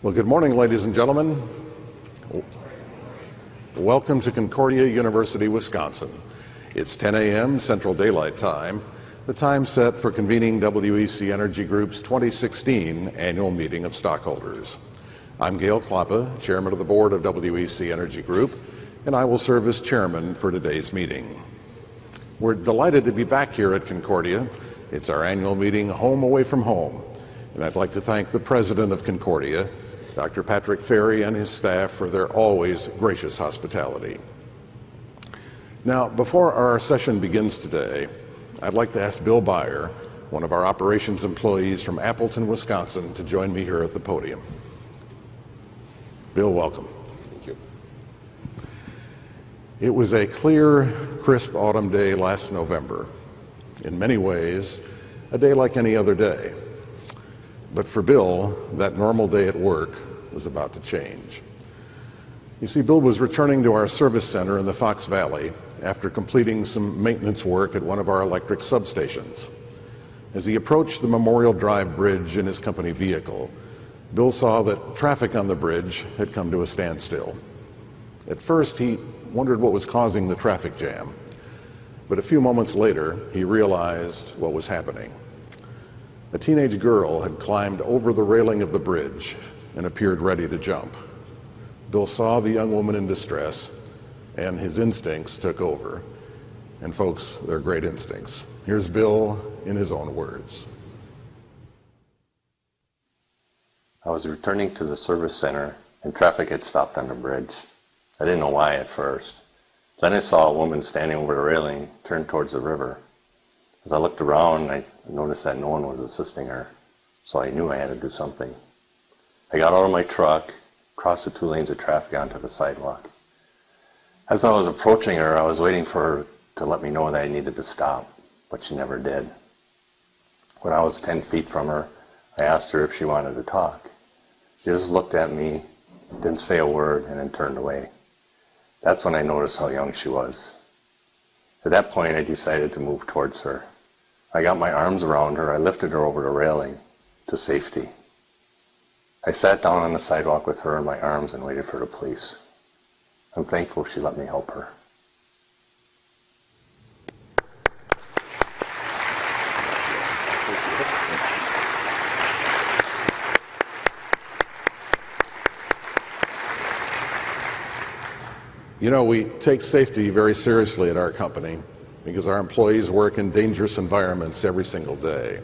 Well, good morning, ladies and gentlemen. Welcome to Concordia University, Wisconsin. It's 10 a.m. Central Daylight Time, the time set for convening WEC Energy Group's 2016 annual meeting of stockholders. I'm Gale Klappa, chairman of the board of WEC Energy Group, and I will serve as chairman for today's meeting. We're delighted to be back here at Concordia. It's our annual meeting, Home Away from Home, and I'd like to thank the president of Concordia, Dr. Patrick Ferry, and his staff for their always gracious hospitality. Now, before our session begins today, I'd like to ask Bill Byer, one of our operations employees from Appleton, Wisconsin, to join me here at the podium. Bill, welcome. Thank you. It was a clear, crisp autumn day last November. In many ways, a day like any other day. But for Bill, that normal day at work was about to change. You see, Bill was returning to our service center in the Fox Valley after completing some maintenance work at one of our electric substations. As he approached the Memorial Drive Bridge in his company vehicle, Bill saw that traffic on the bridge had come to a standstill. At first, he wondered what was causing the traffic jam, but a few moments later, he realized what was happening. A teenage girl had climbed over the railing of the bridge and appeared ready to jump. Bill saw the young woman in distress, and his instincts took over. And folks, they're great instincts. Here's Bill in his own words. I was returning to the service center, and traffic had stopped on the bridge. I didn't know why at first. Then I saw a woman standing over the railing, turned towards the river. As I looked around, I noticed that no one was assisting her, so I knew I had to do something. I got out of my truck, crossed the 2 lanes of traffic onto the sidewalk. As I was approaching her, I was waiting for her to let me know that I needed to stop, but she never did. When I was 10 feet from her, I asked her if she wanted to talk. She just looked at me, didn't say a word, and then turned away. That's when I noticed how young she was. At that point, I decided to move towards her. I got my arms around her. I lifted her over the railing to safety. I sat down on the sidewalk with her in my arms and waited for the police. I'm thankful she let me help her. You know, we take safety very seriously at our company because our employees work in dangerous environments every single day.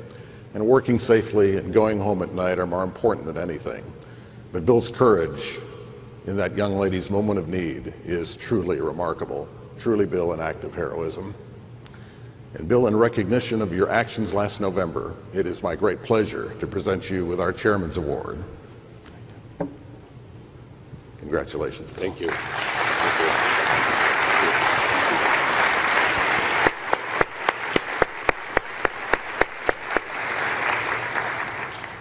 And working safely and going home at night are more important than anything. But Bill's courage in that young lady's moment of need is truly remarkable. Truly, Bill, an act of heroism. And Bill, in recognition of your actions last November, it is my great pleasure to present you with our Chairman's Award. Congratulations, Bill. Thank you.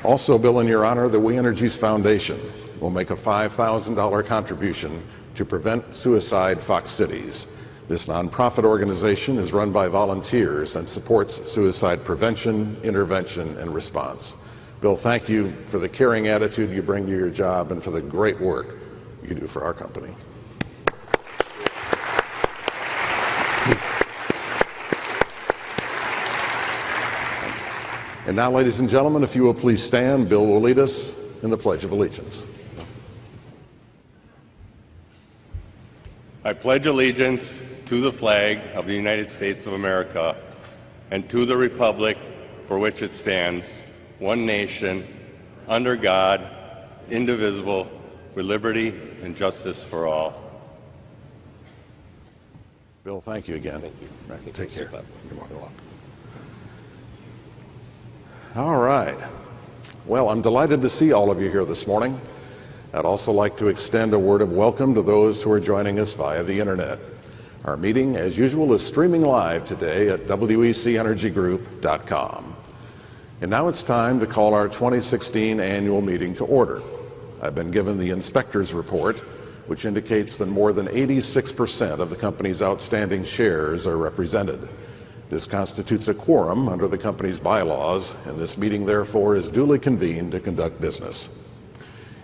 Also, Bill, in your honor, the We Energies Foundation will make a $5,000 contribution to Prevent Suicide Fox Cities. This nonprofit organization is run by volunteers and supports suicide prevention, intervention, and response. Bill, thank you for the caring attitude you bring to your job and for the great work you do for our company. And now, ladies and gentlemen, if you will please stand, Bill will lead us in the Pledge of Allegiance. I pledge allegiance to the flag of the United States of America and to the republic for which it stands, one nation, under God, indivisible, with liberty and justice for all. Bill, thank you again. Thank you. Right, take care. You're more than welcome. All right. Well, I'm delighted to see all of you here this morning. I'd also like to extend a word of welcome to those who are joining us via the internet. Our meeting, as usual, is streaming live today at wecenergygroup.com. And now it's time to call our 2016 annual meeting to order. I've been given the inspector's report, which indicates that more than 86% of the company's outstanding shares are represented. This constitutes a quorum under the company's bylaws, and this meeting, therefore, is duly convened to conduct business.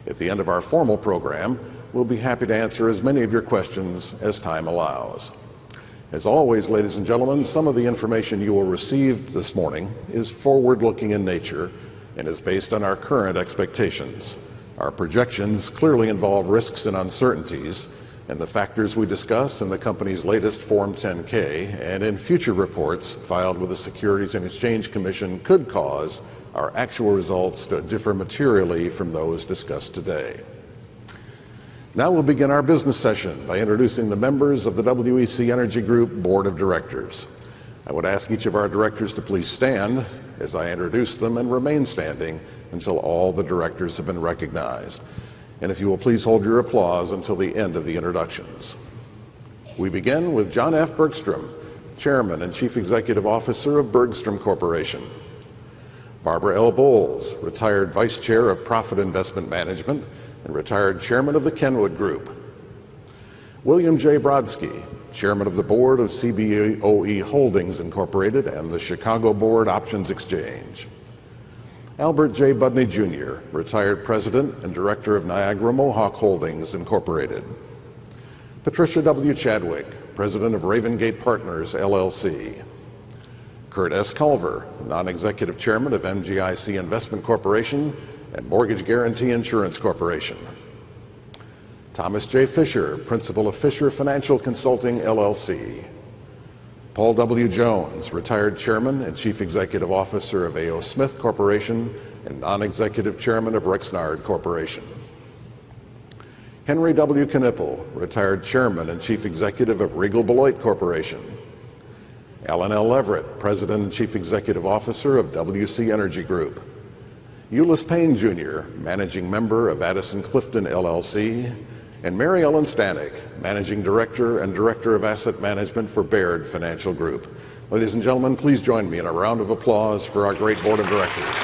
At the end of our formal program, we'll be happy to answer as many of your questions as time allows. As always, ladies and gentlemen, some of the information you will receive this morning is forward-looking in nature and is based on our current expectations. Our projections clearly involve risks and uncertainties, and the factors we discuss in the company's latest Form 10-K and in future reports filed with the Securities and Exchange Commission could cause our actual results to differ materially from those discussed today. Now we'll begin our business session by introducing the members of the WEC Energy Group Board of Directors. I would ask each of our directors to please stand as I introduce them and remain standing until all the directors have been recognized. And if you will please hold your applause until the end of the introductions. We begin with John F. Bergstrom, Chairman and Chief Executive Officer of Bergstrom Corporation. Barbara L. Bowles, retired Vice Chair of Profit Investment Management and retired Chairman of the Kenwood Group. William J. Brodsky, Chairman of the Board of CBOE Holdings Incorporated and the Chicago Board Options Exchange. Albert J. Budney Jr., retired President and Director of Niagara Mohawk Holdings Incorporated. Patricia W. Chadwick, President of Ravengate Partners, LLC. Kurt S. Culver, Non-Executive Chairman of MGIC Investment Corporation and Mortgage Guarantee Insurance Corporation. Thomas J. Fisher, Principal of Fisher Financial Consulting, LLC. Paul W. Jones, retired Chairman and Chief Executive Officer of A.O. Smith Corporation and Non-Executive Chairman of Rexnard Corporation. Henry W. Knipple, retired Chairman and Chief Executive of Regal Beloit Corporation. Alan L. Leverett, President and Chief Executive Officer of WC Energy Group. Euless Payne Jr., Managing Member of Addison Clifton LLC, and Mary Ellen Stanek, Managing Director and Director of Asset Management for Baird Financial Group. Ladies and gentlemen, please join me in a round of applause for our great Board of Directors.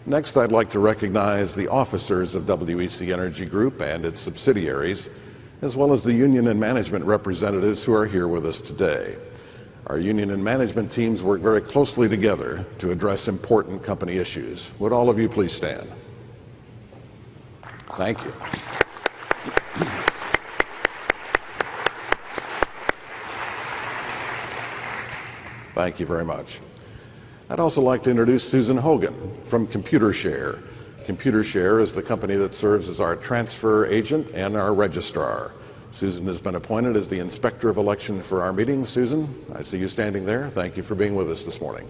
Next, I'd like to recognize the officers of WEC Energy Group and its subsidiaries, as well as the union and management representatives who are here with us today. Our union and management teams work very closely together to address important company issues. Would all of you please stand? Thank you. Thank you very much. I'd also like to introduce Susan Hogan from ComputerShare. ComputerShare is the company that serves as our transfer agent and our registrar. Susan has been appointed as the Inspector of Election for our meeting. Susan, I see you standing there. Thank you for being with us this morning.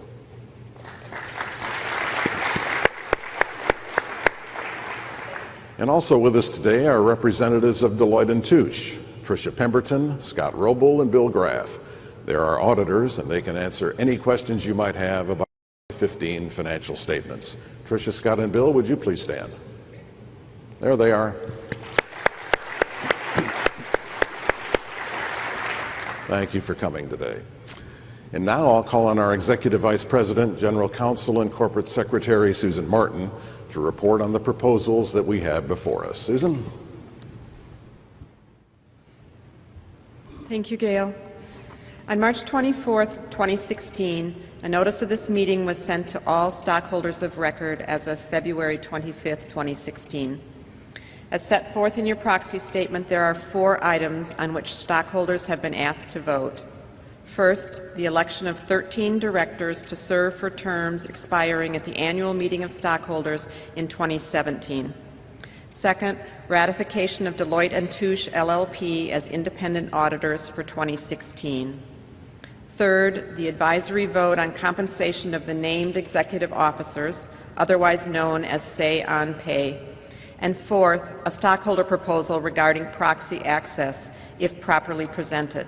And also with us today are representatives of Deloitte & Touche, Tricia Pemberton, Scott Roble, and Bill Graff. They're our auditors, and they can answer any questions you might have about 15 financial statements. Tricia, Scott, and Bill, would you please stand? There they are. Thank you for coming today. And now I'll call on our Executive Vice President, General Counsel, and Corporate Secretary, Susan Martin, to report on the proposals that we have before us. Susan? Thank you, Gail. On March 24th, 2016, a notice of this meeting was sent to all stockholders of record as of February 25th, 2016. As set forth in your proxy statement, there are 4 items on which stockholders have been asked to vote. First, the election of 13 directors to serve for terms expiring at the annual meeting of stockholders in 2017. Second, ratification of Deloitte & Touche LLP as independent auditors for 2016. Third, the advisory vote on compensation of the named executive officers, otherwise known as Say on Pay. And fourth, a stockholder proposal regarding proxy access, if properly presented.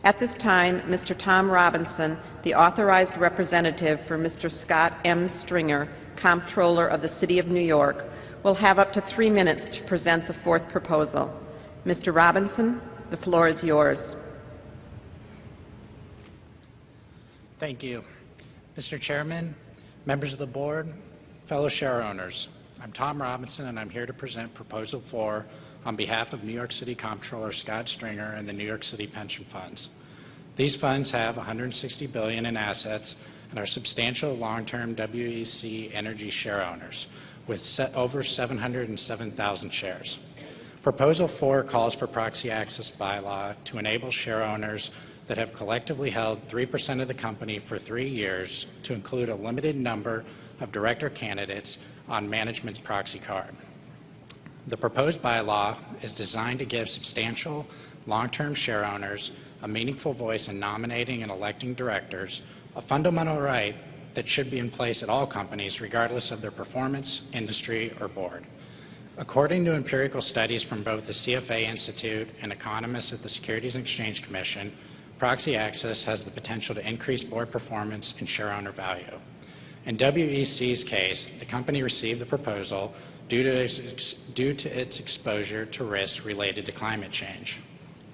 At this time, Mr. Tom Robinson, the authorized representative for Mr. Scott M. Stringer, Comptroller of the City of New York, will have up to 3 minutes to present the 4th proposal. Mr. Robinson, the floor is yours. Thank you. Mr. Chairman, members of the board, fellow share owners, I'm Tom Robinson, and I'm here to present Proposal 4 on behalf of New York City Comptroller Scott Stringer and the New York City pension funds. These funds have $160 billion in assets and are substantial long-term WEC Energy share owners with over 707,000 shares. Proposal 4 calls for proxy access bylaw to enable share owners that have collectively held 3% of the company for 3 years to include a limited number of director candidates on management's proxy card. The proposed bylaw is designed to give substantial long-term share owners a meaningful voice in nominating and electing directors, a fundamental right that should be in place at all companies regardless of their performance, industry, or board. According to empirical studies from both the CFA Institute and economists at the Securities and Exchange Commission, proxy access has the potential to increase board performance and share owner value. In WEC's case, the company received the proposal due to its exposure to risks related to climate change.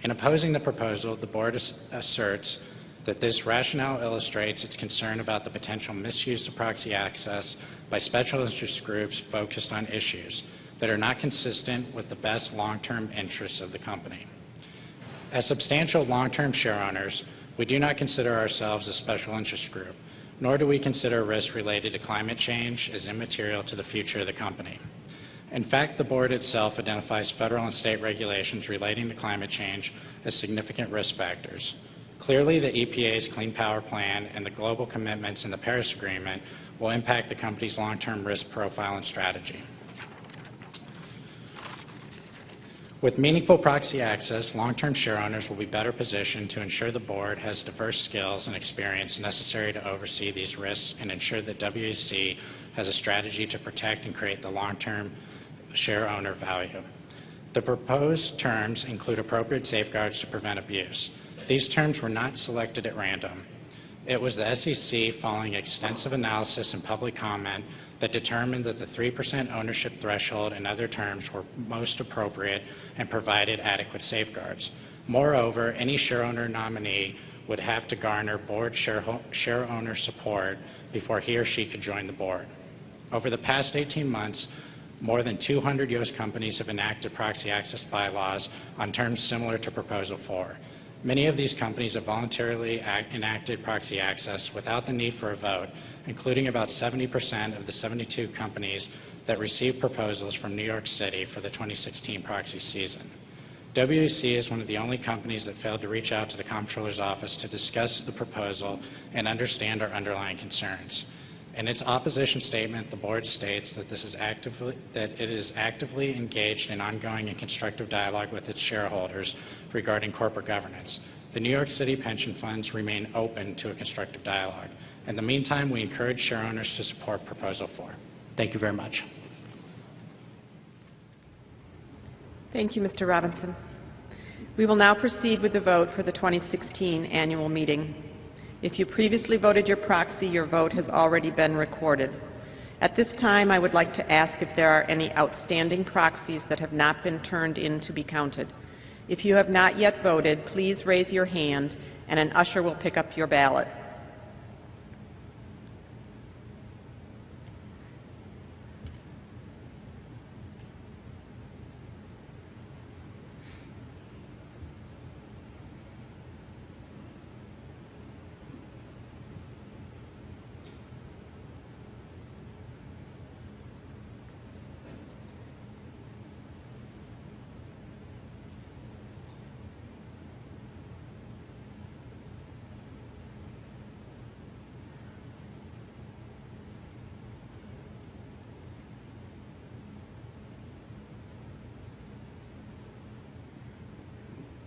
In opposing the proposal, the board asserts that this rationale illustrates its concern about the potential misuse of proxy access by special interest groups focused on issues that are not consistent with the best long-term interests of the company. As substantial long-term share owners, we do not consider ourselves a special interest group, nor do we consider risks related to climate change as immaterial to the future of the company. In fact, the board itself identifies federal and state regulations relating to climate change as significant risk factors. Clearly, the EPA's Clean Power Plan and the global commitments in the Paris Agreement will impact the company's long-term risk profile and strategy. With meaningful proxy access, long-term share owners will be better positioned to ensure the board has diverse skills and experience necessary to oversee these risks and ensure that WEC has a strategy to protect and create the long-term share owner value. The proposed terms include appropriate safeguards to prevent abuse. These terms were not selected at random. It was the SEC, following extensive analysis and public comment, that determined that the 3% ownership threshold and other terms were most appropriate and provided adequate safeguards. Moreover, any share owner nominee would have to garner board share owner support before he or she could join the board. Over the past 18 months, more than 200 U.S. companies have enacted proxy access bylaws on terms similar to Proposal 4. Many of these companies have voluntarily enacted proxy access without the need for a vote, including about 70% of the 72 companies that received proposals from New York City for the 2016 proxy season. WEC is one of the only companies that failed to reach out to the Comptroller's office to discuss the proposal and understand our underlying concerns. In its opposition statement, the board states that it is actively engaged in ongoing and constructive dialogue with its shareholders regarding corporate governance. The New York City pension funds remain open to a constructive dialogue. In the meantime, we encourage share owners to support Proposal 4. Thank you very much. Thank you, Mr. Robinson. We will now proceed with the vote for the 2016 annual meeting. If you previously voted your proxy, your vote has already been recorded. At this time, I would like to ask if there are any outstanding proxies that have not been turned in to be counted. If you have not yet voted, please raise your hand and an usher will pick up your ballot.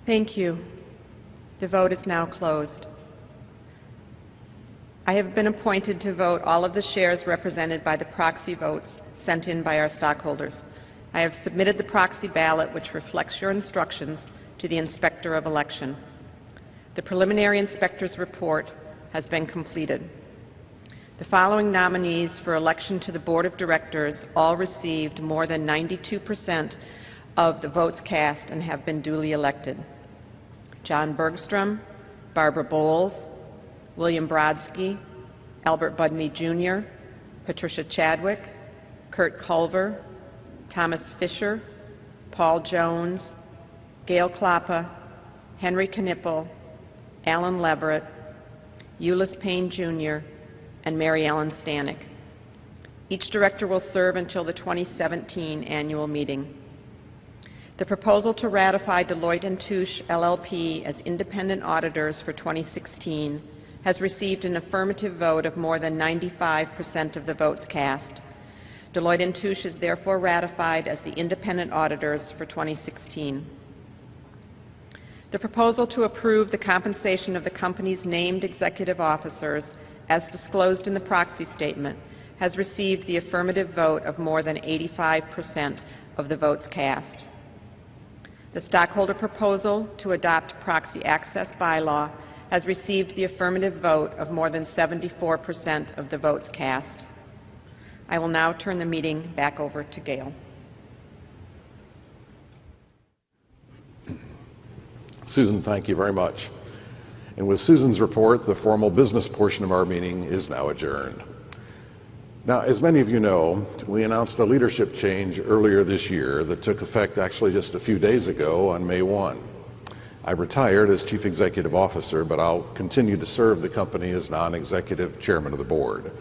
Thank you. The vote is now closed. I have been appointed to vote all of the shares represented by the proxy votes sent in by our stockholders. I have submitted the proxy ballot, which reflects your instructions, to the Inspector of Election. The preliminary inspector's report has been completed. The following nominees for election to the Board of Directors all received more than 92% of the votes cast and have been duly elected: John Bergstrom, Barbara Bowles, William Brodsky, Albert Budme Jr., Patricia Chadwick, Kurt Culver, Thomas Fisher, Paul Jones, Gail Klappa, Henry Knippel, Alan Leverett, Euless Payne Jr., and Mary Ellen Stanek. Each director will serve until the 2017 annual meeting. The proposal to ratify Deloitte & Touche LLP as independent auditors for 2016 has received an affirmative vote of more than 95% of the votes cast. Deloitte & Touche is therefore ratified as the independent auditors for 2016. The proposal to approve the compensation of the company's named executive officers, as disclosed in the proxy statement, has received the affirmative vote of more than 85% of the votes cast. The stockholder proposal to adopt proxy access bylaw has received the affirmative vote of more than 74% of the votes cast. I will now turn the meeting back over to Gail. Susan, thank you very much. And with Susan's report, the formal business portion of our meeting is now adjourned. Now, as many of you know, we announced a leadership change earlier this year that took effect actually just a few days ago on May 1. I retired as Chief Executive Officer, but I'll continue to serve the company as non-executive chairman of the board.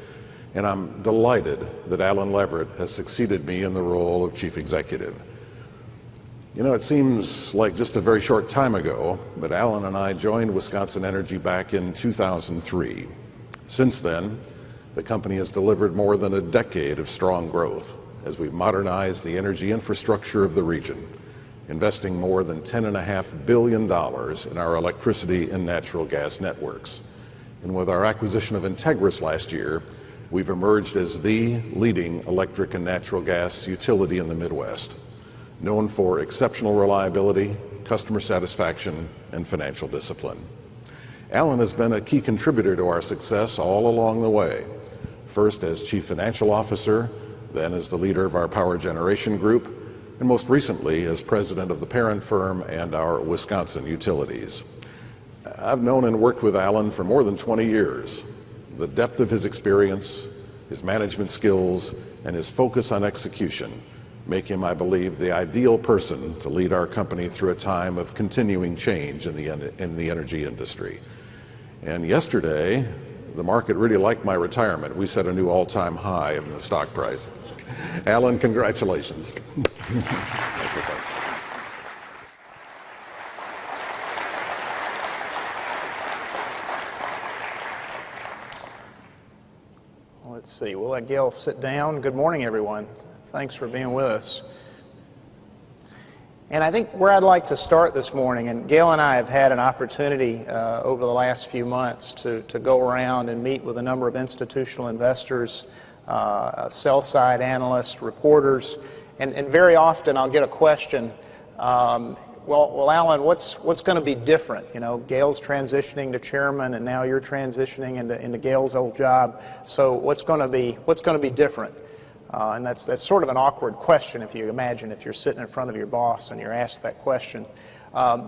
And I'm delighted that Alan Leverett has succeeded me in the role of Chief Executive. You know, it seems like just a very short time ago, but Alan and I joined Wisconsin Energy back in 2003. Since then, the company has delivered more than a decade of strong growth as we've modernized the energy infrastructure of the region, investing more than $10.5 billion in our electricity and natural gas networks. And with our acquisition of Integris last year, we've emerged as the leading electric and natural gas utility in the Midwest, known for exceptional reliability, customer satisfaction, and financial discipline. Alan has been a key contributor to our success all along the way, first as Chief Financial Officer, then as the leader of our power generation group, and most recently as president of the parent firm and our Wisconsin utilities. I've known and worked with Alan for more than 20 years. The depth of his experience, his management skills, and his focus on execution make him, I believe, the ideal person to lead our company through a time of continuing change in the energy industry. And yesterday, the market really liked my retirement. We set a new all-time high in the stock price. Alan, congratulations. Thank you. Let's see, we'll let Gail sit down. Good morning, everyone. Thanks for being with us. And I think where I'd like to start this morning, and Gail and I have had an opportunity over the last few months to go around and meet with a number of institutional investors, sell-side analysts, reporters, and very often I'll get a question, well, Alan, what's going to be different? You know, Gail's transitioning to chairman, and now you're transitioning into Gail's old job. So what's going to be different? And that's sort of an awkward question if you imagine if you're sitting in front of your boss and you're asked that question.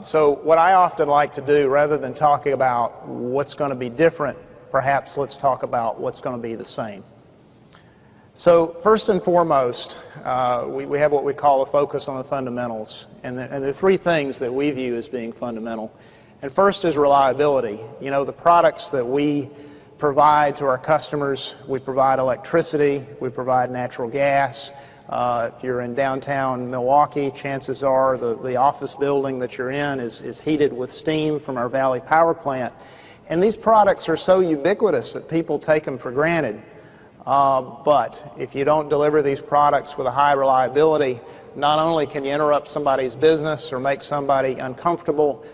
So what I often like to do, rather than talking about what's going to be different, perhaps let's talk about what's going to be the same. So first and foremost, we have what we call a focus on the fundamentals. And there are three things that we view as being fundamental. And first is reliability. You know, the products that we provide to our customers, we provide electricity, we provide natural gas. If you're in downtown Milwaukee, chances are the office building that you're in is heated with steam from our Valley Power Plant. And these products are so ubiquitous that people take them for granted. But if you don't deliver these products with a high reliability, not only can you interrupt somebody's business or make somebody uncomfortable,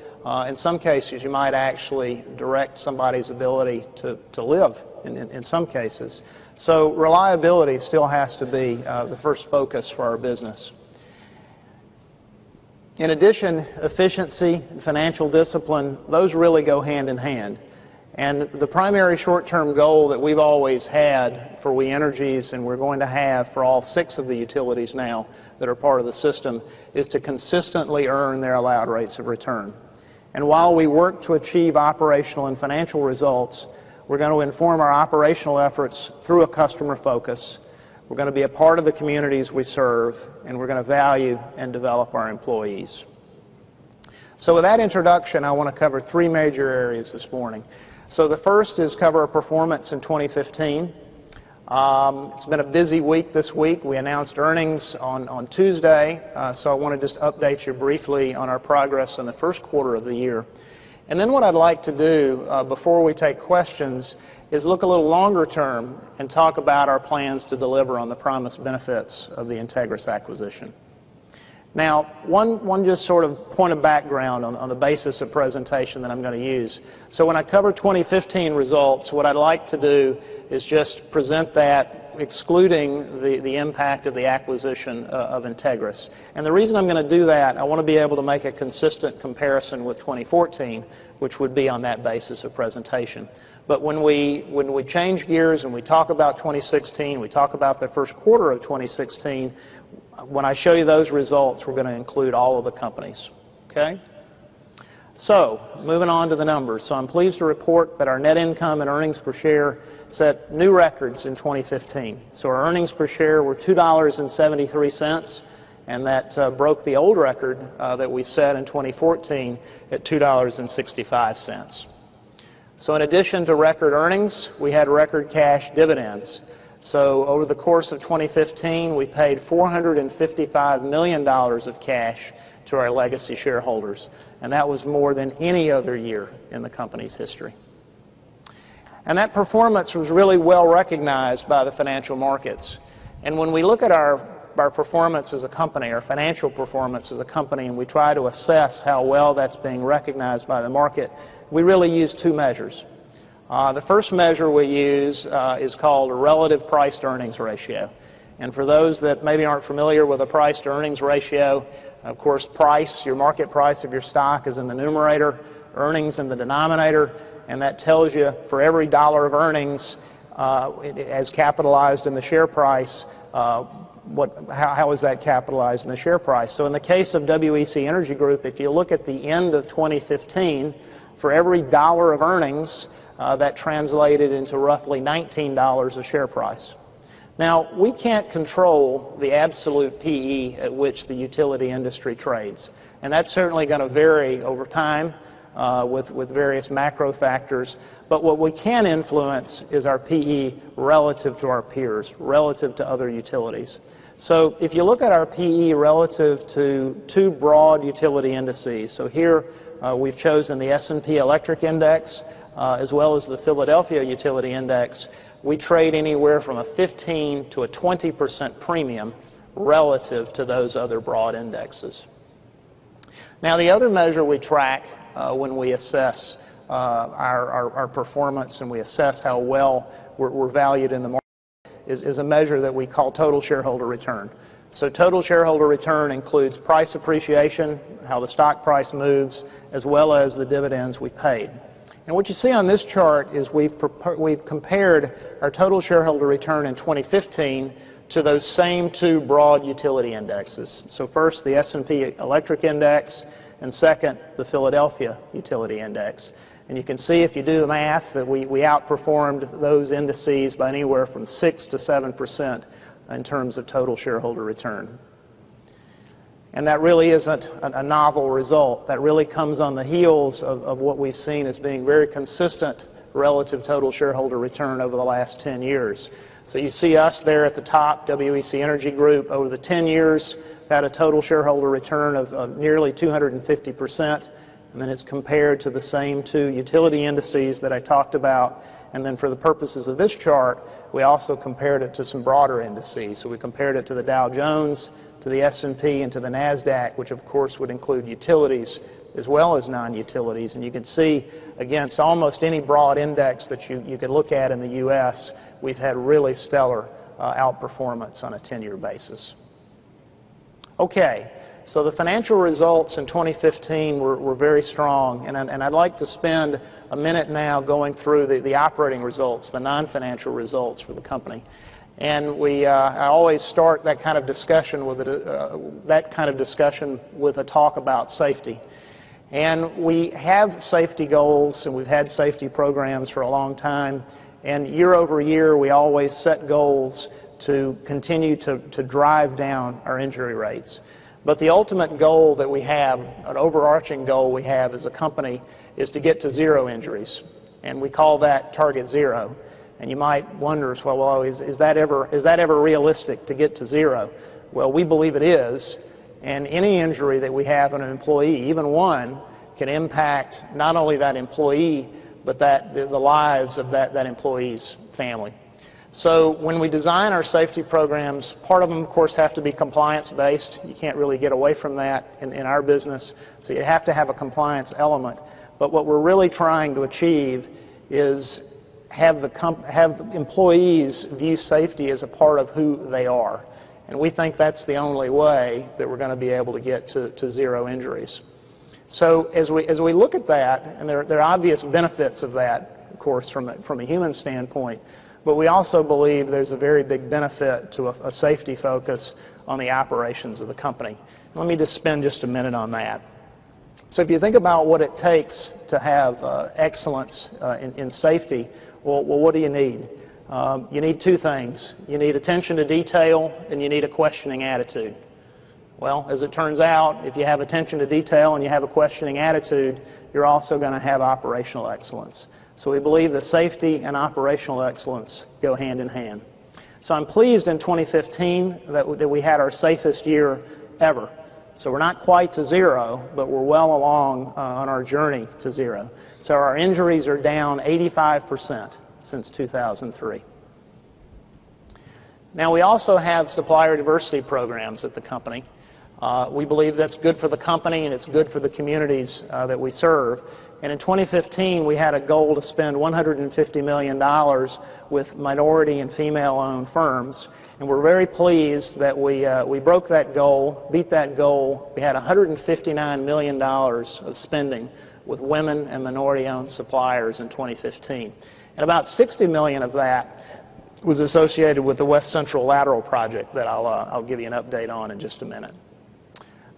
in some cases you might actually direct somebody's ability to live in some cases. So reliability still has to be the first focus for our business. In addition, efficiency and financial discipline, those really go hand in hand. And the primary short-term goal that we've always had for We Energies, and we're going to have for all 6 of the utilities now that are part of the system, is to consistently earn their allowed rates of return. And while we work to achieve operational and financial results, we're going to inform our operational efforts through a customer focus. We're going to be a part of the communities we serve, and we're going to value and develop our employees. So with that introduction, I want to cover 3 major areas this morning. So the first is cover our performance in 2015. It's been a busy week this week. We announced earnings on Tuesday, so I want to just update you briefly on our progress in the first quarter of the year. And then what I'd like to do before we take questions is look a little longer term and talk about our plans to deliver on the promised benefits of the Integris acquisition. Now, one just sort of point of background on the basis of presentation that I'm going to use. So when I cover 2015 results, what I'd like to do is just present that excluding the impact of the acquisition of Integris. And the reason I'm going to do that, I want to be able to make a consistent comparison with 2014, which would be on that basis of presentation. But when we change gears and we talk about 2016, we talk about the first quarter of 2016, when I show you those results, we're going to include all of the companies. Okay? So, moving on to the numbers. So I'm pleased to report that our net income and earnings per share set new records in 2015. So our earnings per share were $2.73, and that broke the old record that we set in 2014 at $2.65. So in addition to record earnings, we had record cash dividends. So over the course of 2015, we paid $455 million of cash to our legacy shareholders, and that was more than any other year in the company's history. And that performance was really well recognized by the financial markets. And when we look at our performance as a company, our financial performance as a company, and we try to assess how well that's being recognized by the market, we really use two measures. The first measure we use is called a relative price-to-earnings ratio. And for those that maybe aren't familiar with a price-to-earnings ratio, of course, price, your market price of your stock, is in the numerator, earnings in the denominator, and that tells you for every dollar of earnings as capitalized in the share price, how is that capitalized in the share price. So in the case of WEC Energy Group, if you look at the end of 2015, for every dollar of earnings, that translated into roughly $19 a share price. Now, we can't control the absolute PE at which the utility industry trades, and that's certainly going to vary over time with various macro factors, but what we can influence is our PE relative to our peers, relative to other utilities. So if you look at our PE relative to two broad utility indices, so here we've chosen the S&P Electric Index as well as the Philadelphia Utility Index. We trade anywhere from a 15 to a 20% premium relative to those other broad indexes. Now, the other measure we track when we assess our performance and we assess how well we're valued in the market is a measure that we call total shareholder return. So total shareholder return includes price appreciation, how the stock price moves, as well as the dividends we paid. And what you see on this chart is we've compared our total shareholder return in 2015 to those same two broad utility indexes. So first, the S&P Electric Index, and second, the Philadelphia Utility Index. And you can see, if you do the math, that we outperformed those indices by anywhere from 6 to 7% in terms of total shareholder return. And that really isn't a novel result. That really comes on the heels of what we've seen as being very consistent relative total shareholder return over the last 10 years. So you see us there at the top, WEC Energy Group, over the 10 years, had a total shareholder return of nearly 250%, and then it's compared to the same two utility indices that I talked about. And then for the purposes of this chart, we also compared it to some broader indices. So we compared it to the Dow Jones, to the S&P, and to the NASDAQ, which of course would include utilities as well as non-utilities. And you can see against almost any broad index that you could look at in the U.S., we've had really stellar outperformance on a 10-year basis. Okay, so the financial results in 2015 were very strong, and I'd like to spend a minute now going through the operating results, the non-financial results for the company. And I always start that kind of discussion with a talk about safety. And we have safety goals, and we've had safety programs for a long time. And year over year, we always set goals to continue to drive down our injury rates. But the ultimate goal that we have, an overarching goal we have as a company, is to get to zero injuries. and we call that target zero. And you might wonder, well, is that ever realistic to get to zero? Well, we believe it is, and any injury that we have in an employee, even one, can impact not only that employee, but the lives of that employee's family. So when we design our safety programs, part of them, of course, have to be compliance-based. You can't really get away from that in our business, so you have to have a compliance element. But what we're really trying to achieve is have employees view safety as a part of who they are. And we think that's the only way that we're going to be able to get to zero injuries. So as we look at that, and there are obvious benefits of that, of course, from a human standpoint, but we also believe there's a very big benefit to a safety focus on the operations of the company. Let me just spend just a minute on that. So if you think about what it takes to have excellence in safety, well, what do you need? You need two things. You need attention to detail, and you need a questioning attitude. Well, as it turns out, if you have attention to detail and you have a questioning attitude, you're also going to have operational excellence. So we believe that safety and operational excellence go hand in hand. So I'm pleased in 2015 that we had our safest year ever. So we're not quite to zero, but we're well along on our journey to zero. So our injuries are down 85% since 2003. Now we also have supplier diversity programs at the company. We believe that's good for the company and it's good for the communities that we serve. And in 2015, we had a goal to spend $150 million with minority and female-owned firms. And we're very pleased that we broke that goal, beat that goal. We had $159 million of spending with women and minority-owned suppliers in 2015. And about $60 million of that was associated with the West Central Lateral project that I'll give you an update on in just a minute.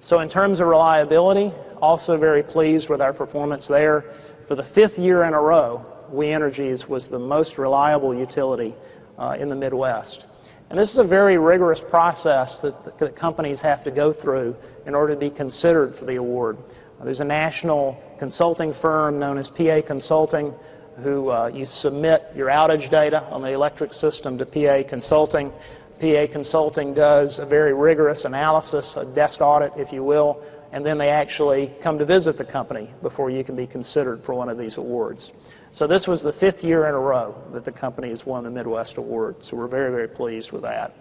So in terms of reliability, also very pleased with our performance there. For the 5th year in a row, We Energies was the most reliable utility in the Midwest. And this is a very rigorous process that companies have to go through in order to be considered for the award. There's a national consulting firm known as PA Consulting who you submit your outage data on the electric system to PA Consulting. PA Consulting does a very rigorous analysis, a desk audit, if you will, and then they actually come to visit the company before you can be considered for one of these awards. So this was the 5th year in a row that the company has won the Midwest Award, so we're very, very pleased with that.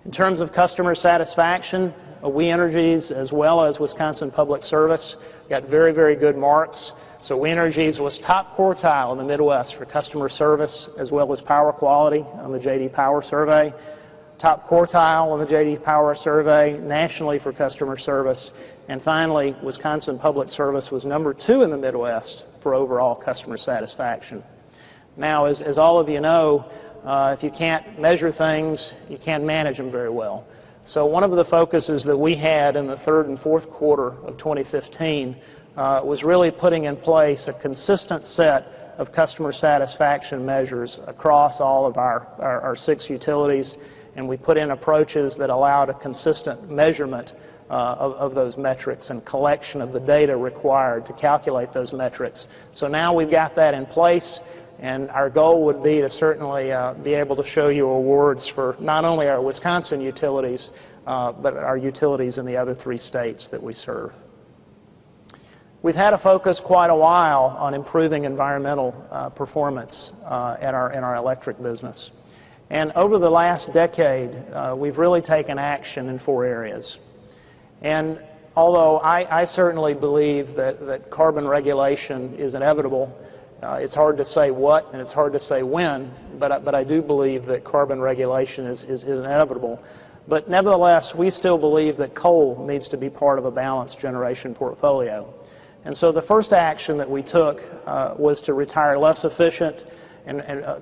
In terms of customer satisfaction, We Energies as well as Wisconsin Public Service got very, very good marks. So We Energies was top quartile in the Midwest for customer service as well as power quality on the J.D. Power survey. Top quartile on the J.D. Power survey nationally for customer service. And finally, Wisconsin Public Service was number 2 in the Midwest for overall customer satisfaction. Now, as all of you know, if you can't measure things, you can't manage them very well. So one of the focuses that we had in the 3rd and 4th quarter of 2015 was really putting in place a consistent set of customer satisfaction measures across all of our 6 utilities, and we put in approaches that allowed a consistent measurement of those metrics and collection of the data required to calculate those metrics. So now we've got that in place, and our goal would be to certainly be able to show you awards for not only our Wisconsin utilities, but our utilities in the other 3 states that we serve. We've had a focus quite a while on improving environmental performance in our electric business. And over the last decade, we've really taken action in 4 areas. And although I certainly believe that carbon regulation is inevitable, it's hard to say what and it's hard to say when, but I do believe that carbon regulation is inevitable. But nevertheless, we still believe that coal needs to be part of a balanced generation portfolio. And so the first action that we took was to retire less efficient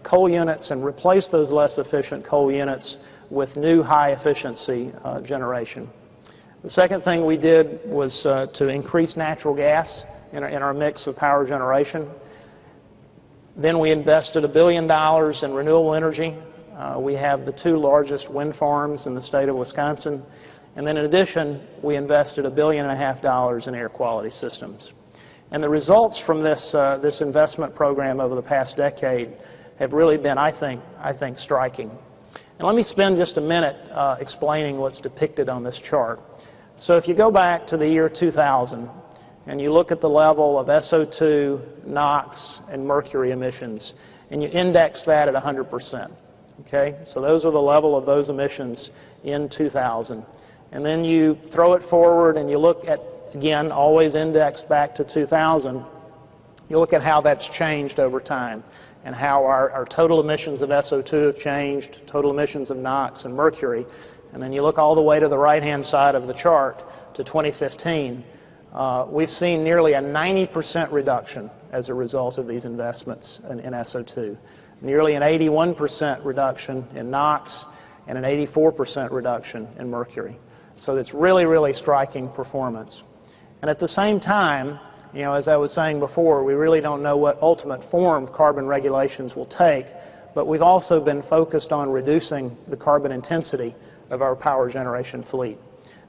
coal units and replace those less efficient coal units with new high-efficiency generation. The second thing we did was to increase natural gas in our mix of power generation. Then we invested $1 billion in renewable energy. We have the 2 largest wind farms in the state of Wisconsin. And then in addition, we invested $1.5 billion in air quality systems. And the results from this investment program over the past decade have really been, I think, striking. And let me spend just a minute explaining what's depicted on this chart. So if you go back to the year 2000 and you look at the level of SO2, NOx, and mercury emissions, and you index that at 100%. Okay? So those are the level of those emissions in 2000. And then you throw it forward and you look at, again, always indexed back to 2000, you look at how that's changed over time and how our total emissions of SO2 have changed, total emissions of NOx and mercury, and then you look all the way to the right-hand side of the chart to 2015, we've seen nearly a 90% reduction as a result of these investments in SO2, nearly an 81% reduction in NOx, and an 84% reduction in mercury. So it's really, really striking performance. And at the same time, you know, as I was saying before, we really don't know what ultimate form carbon regulations will take, but we've also been focused on reducing the carbon intensity of our power generation fleet.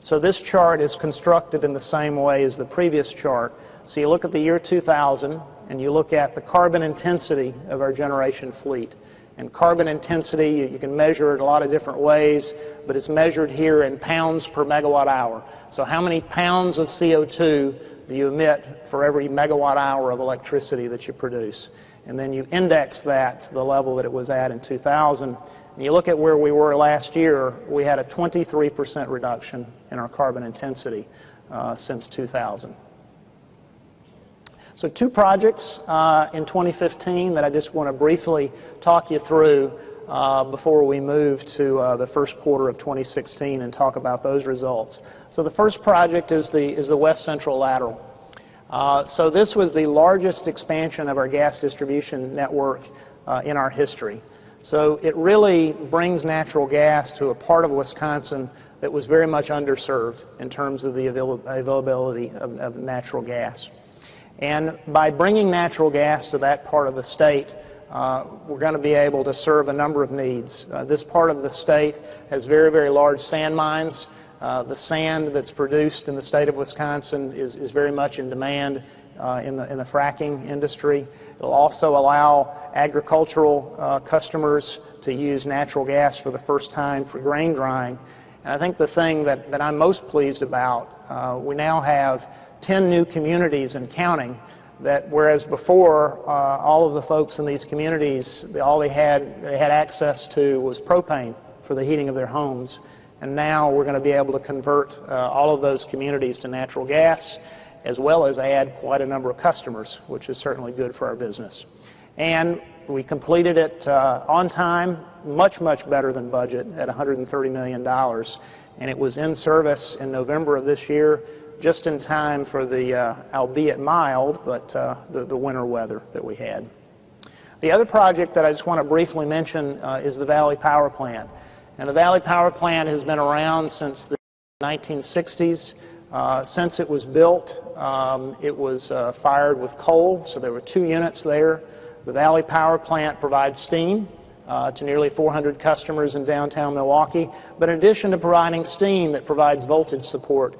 So this chart is constructed in the same way as the previous chart. So you look at the year 2000 and you look at the carbon intensity of our generation fleet. And carbon intensity, you can measure it a lot of different ways, but it's measured here in pounds per megawatt hour. So how many pounds of CO2 do you emit for every megawatt hour of electricity that you produce? And then you index that to the level that it was at in 2000. And you look at where we were last year, we had a 23% reduction in our carbon intensity since 2000. So two projects in 2015 that I just want to briefly talk you through before we move to the first quarter of 2016 and talk about those results. So the first project is the West Central Lateral. So this was the largest expansion of our gas distribution network in our history. So it really brings natural gas to a part of Wisconsin that was very much underserved in terms of the availability of natural gas. And by bringing natural gas to that part of the state, we're going to be able to serve a number of needs. This part of the state has very, very large sand mines. The sand that's produced in the state of Wisconsin is very much in demand in the fracking industry. It'll also allow agricultural customers to use natural gas for the first time for grain drying. And I think the thing that I'm most pleased about, we now have 10 new communities and counting, that whereas before all of the folks in these communities, all they had access to was propane for the heating of their homes. And now we're going to be able to convert all of those communities to natural gas, as well as add quite a number of customers, which is certainly good for our business. And we completed it on time, much, much better than budget at $130 million. And it was in service in November of this year, just in time for the, albeit mild, but the winter weather that we had. The other project that I just want to briefly mention is the Valley Power Plant. And the Valley Power Plant has been around since the 1960s. Since it was built, it was fired with coal, so there were 2 units there. The Valley Power Plant provides steam to nearly 400 customers in downtown Milwaukee, but in addition to providing steam, it provides voltage support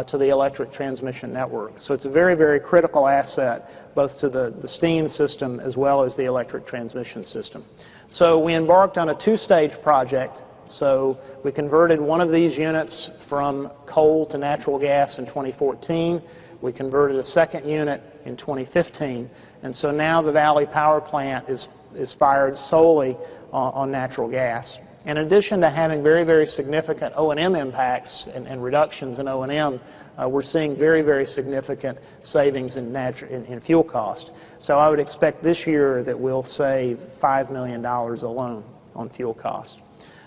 to the electric transmission network. So it's a very, very critical asset, both to the steam system as well as the electric transmission system. So we embarked on a 2-stage project. So we converted one of these units from coal to natural gas in 2014. We converted a second unit in 2015. And so now the Valley Power Plant is fired solely on natural gas. In addition to having very, very significant O&M impacts and reductions in O&M, we're seeing very, very significant savings in fuel cost. So I would expect this year that we'll save $5 million alone on fuel cost.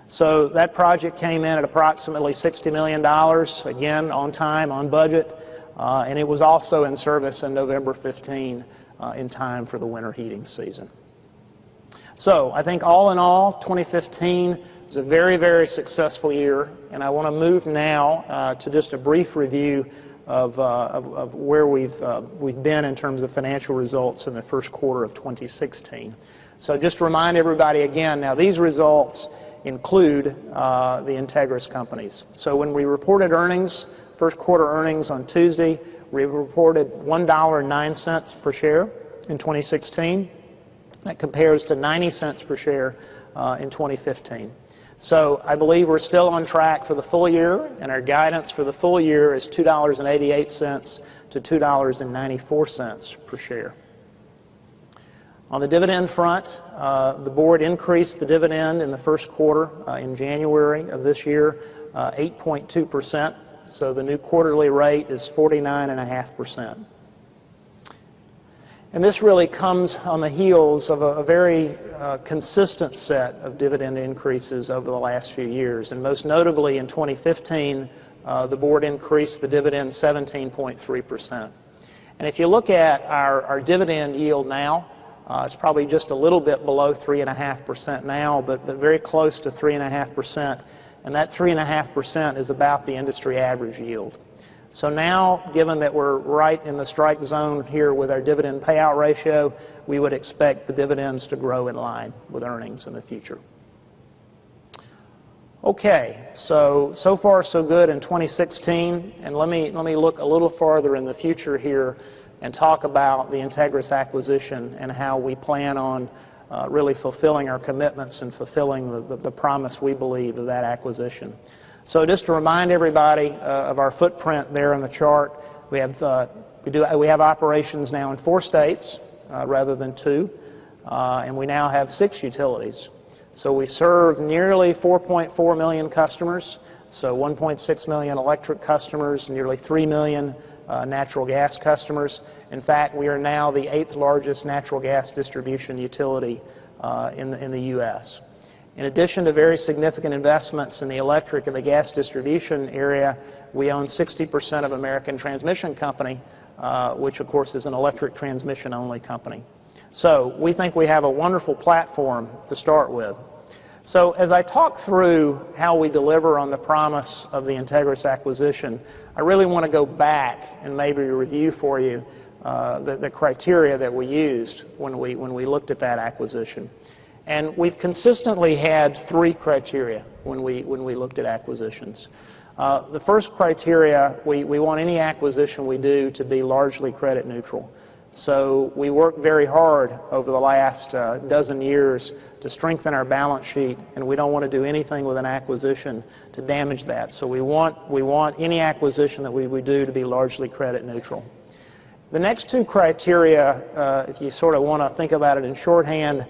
So that project came in at approximately $60 million, again, on time, on budget, and it was also in service in November 15 in time for the winter heating season. So I think all in all, 2015 was a very, very successful year, and I want to move now to just a brief review of where we've been in terms of financial results in the first quarter of 2016. So just to remind everybody again, now these results include the Integris companies. So when we reported earnings, first quarter earnings on Tuesday, We reported $1.09 per share in 2016. That compares to 90 cents per share in 2015. So I believe we're still on track for the full year, and our guidance for the full year is $2.88 to $2.94 per share. On the dividend front, the board increased the dividend in the first quarter in January of this year, 8.2%. So the new quarterly rate is 49.5%. And this really comes on the heels of a very consistent set of dividend increases over the last few years. And most notably in 2015, the board increased the dividend 17.3%. And if you look at our dividend yield now, it's probably just a little bit below 3.5% now, but very close to 3.5%. And that 3.5% is about the industry average yield. So now, given that we're right in the strike zone here with our dividend payout ratio, we would expect the dividends to grow in line with earnings in the future. Okay, so far so good in 2016, and let me look a little farther in the future here and talk about the Integris acquisition and how we plan on really fulfilling our commitments and fulfilling the promise we believe of that acquisition. So just to remind everybody of our footprint there on the chart, we have operations now in 4 states rather than 2, and we now have 6 utilities. So we serve nearly 4.4 million customers, so 1.6 million electric customers, nearly 3 million natural gas customers. In fact, we are now the 8th largest natural gas distribution utility in the U.S. In addition to very significant investments in the electric and the gas distribution area, we own 60% of American Transmission Company, which of course is an electric transmission only company. So we think we have a wonderful platform to start with. So as I talk through how we deliver on the promise of the Integris acquisition, I really want to go back and maybe review for you the criteria that we used when we looked at that acquisition. And we've consistently had 3 criteria when we looked at acquisitions. The first criteria, we want any acquisition we do to be largely credit neutral. So we worked very hard over the last dozen years to strengthen our balance sheet, and we don't want to do anything with an acquisition to damage that. So we want any acquisition that we do to be largely credit neutral. The next 2 criteria, if you sort of want to think about it in shorthand,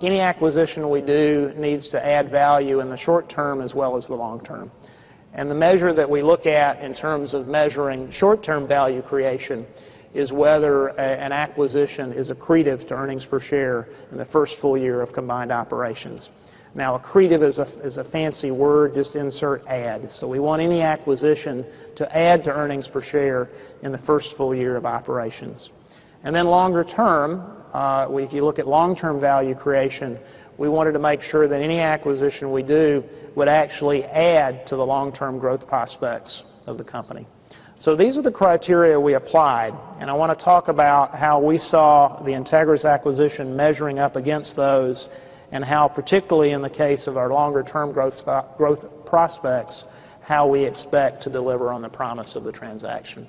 any acquisition we do needs to add value in the short term as well as the long term. And the measure that we look at in terms of measuring short-term value creation is whether an acquisition is accretive to earnings per share in the first full year of combined operations. Now, accretive is a fancy word, just insert add. So we want any acquisition to add to earnings per share in the first full year of operations. And then longer term, if you look at long-term value creation, we wanted to make sure that any acquisition we do would actually add to the long-term growth prospects of the company. So these are the criteria we applied, and I want to talk about how we saw the Integris acquisition measuring up against those, and how, particularly in the case of our longer-term growth prospects, how we expect to deliver on the promise of the transaction.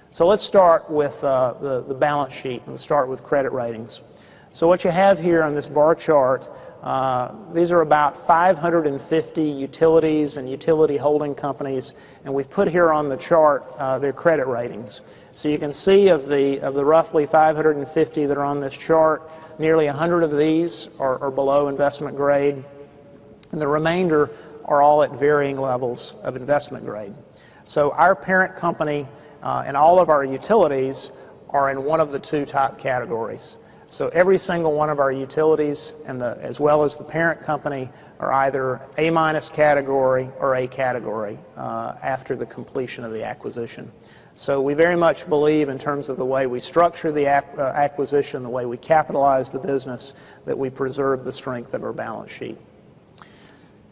So let's start with the balance sheet, and we'll start with credit ratings. So what you have here on this bar chart, these are about 550 utilities and utility holding companies, and we've put here on the chart their credit ratings. So you can see of the roughly 550 that are on this chart, nearly 100 of these are below investment grade, and the remainder are all at varying levels of investment grade. So our parent company and all of our utilities are in one of the 2 top categories. So every single one of our utilities, as well as the parent company, are either A- category or A category after the completion of the acquisition. So we very much believe, in terms of the way we structure the acquisition, the way we capitalize the business, that we preserve the strength of our balance sheet.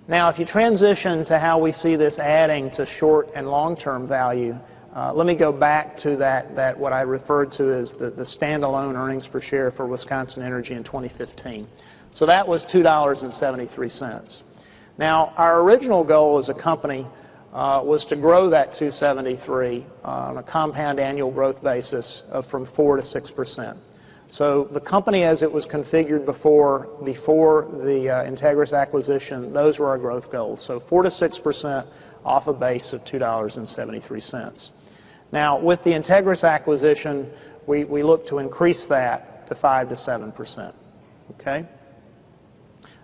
Now, if you transition to how we see this adding to short and long-term value, let me go back to that what I referred to as the standalone earnings per share for Wisconsin Energy in 2015. So that was $2.73. Now, our original goal as a company was to grow that 273 on a compound annual growth basis of from 4 to 6%. So the company as it was configured before the Integris acquisition, those were our growth goals. So 4 to 6% off a base of $2.73. Now with the Integris acquisition, we look to increase that to 5 to 7%. Okay?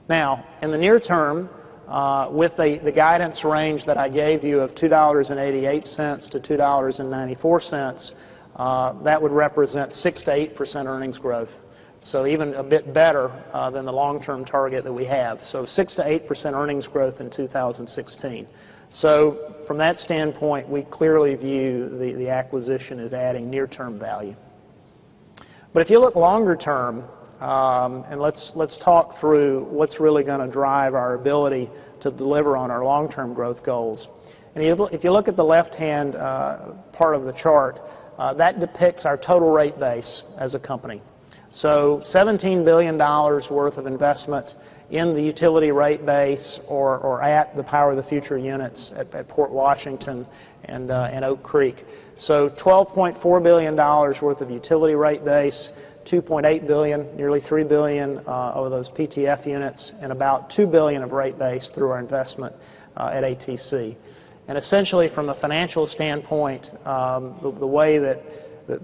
Now in the near term, with the guidance range that I gave you of $2.88 to $2.94, that would represent 6 to 8% earnings growth. So even a bit better than the long-term target that we have. So 6 to 8% earnings growth in 2016. So from that standpoint, we clearly view the acquisition as adding near-term value. But if you look longer term, and let's talk through what's really going to drive our ability to deliver on our long-term growth goals. And if you look at the left-hand part of the chart, that depicts our total rate base as a company. So $17 billion worth of investment in the utility rate base or at the Power of the Future units at Port Washington and Oak Creek. So $12.4 billion worth of utility rate base, $2.8 billion, nearly $3 billion of those PTF units, and about $2 billion of rate base through our investment at ATC. And essentially from a financial standpoint, the way that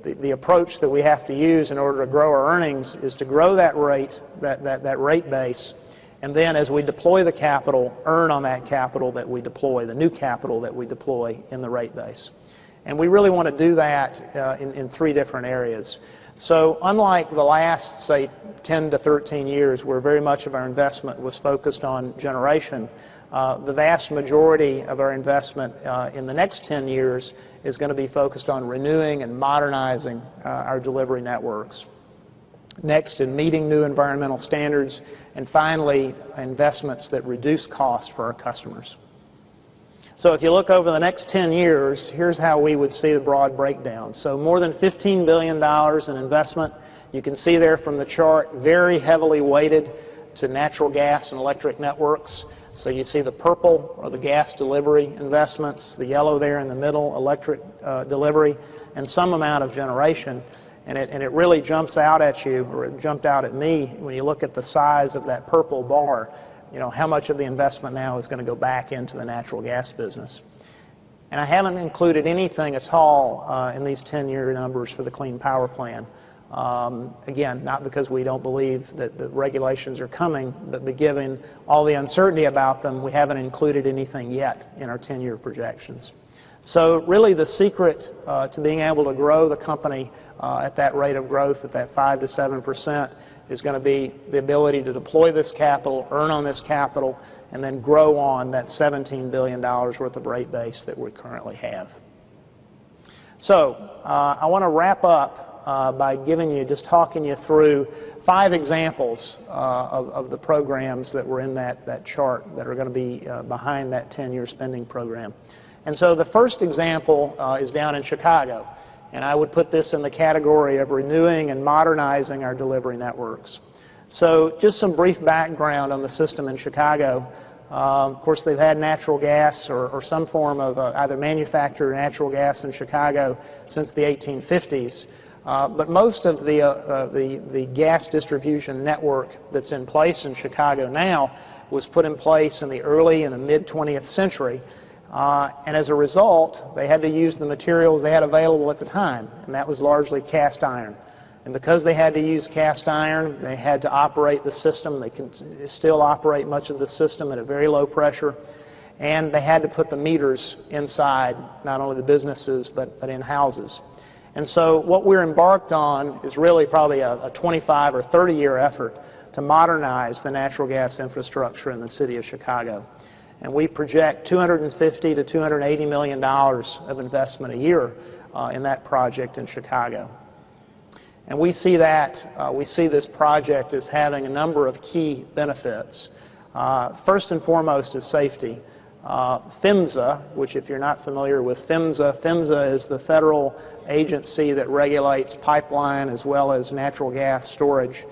the approach that we have to use in order to grow our earnings is to grow that rate, that rate base, and then as we deploy the capital, earn on that capital that we deploy, the new capital that we deploy in the rate base. And we really want to do that in 3 different areas. So unlike the last, say, 10 to 13 years where very much of our investment was focused on generation, the vast majority of our investment in the next 10 years is going to be focused on renewing and modernizing our delivery networks. Next, in meeting new environmental standards, and finally, investments that reduce costs for our customers. So if you look over the next 10 years, here's how we would see the broad breakdown. So more than $15 billion in investment. You can see there from the chart, very heavily weighted to natural gas and electric networks. So you see the purple are the gas delivery investments, the yellow there in the middle, electric delivery, and some amount of generation. And it really jumps out at you, or it jumped out at me, when you look at the size of that purple bar. You know, how much of the investment now is going to go back into the natural gas business. And I haven't included anything at all in these 10-year numbers for the Clean Power Plan. Again, not because we don't believe that the regulations are coming, but given all the uncertainty about them, we haven't included anything yet in our 10-year projections. So really the secret to being able to grow the company at that rate of growth, at that 5 to 7%, is going to be the ability to deploy this capital, earn on this capital, and then grow on that $17 billion worth of rate base that we currently have. So I want to wrap up by just talking you through 5 examples of the programs that were in that chart that are going to be behind that 10-year spending program. And so the first example is down in Chicago. And I would put this in the category of renewing and modernizing our delivery networks. So just some brief background on the system in Chicago. Of course, they've had natural gas or some form of either manufactured natural gas in Chicago since the 1850s. But most of the gas distribution network that's in place in Chicago now was put in place in the early and the mid-20th century. And as a result, they had to use the materials they had available at the time, and that was largely cast iron. And because they had to use cast iron, they had to operate the system. They can still operate much of the system at a very low pressure, and they had to put the meters inside not only the businesses but in houses. And so what we're embarked on is really probably a 25 or 30-year effort to modernize the natural gas infrastructure in the city of Chicago. And we project $250 to $280 million of investment a year in that project in Chicago. And we see this project as having a number of key benefits. First and foremost is safety. PHMSA, which if you're not familiar with PHMSA is the federal agency that regulates pipeline as well as natural gas storage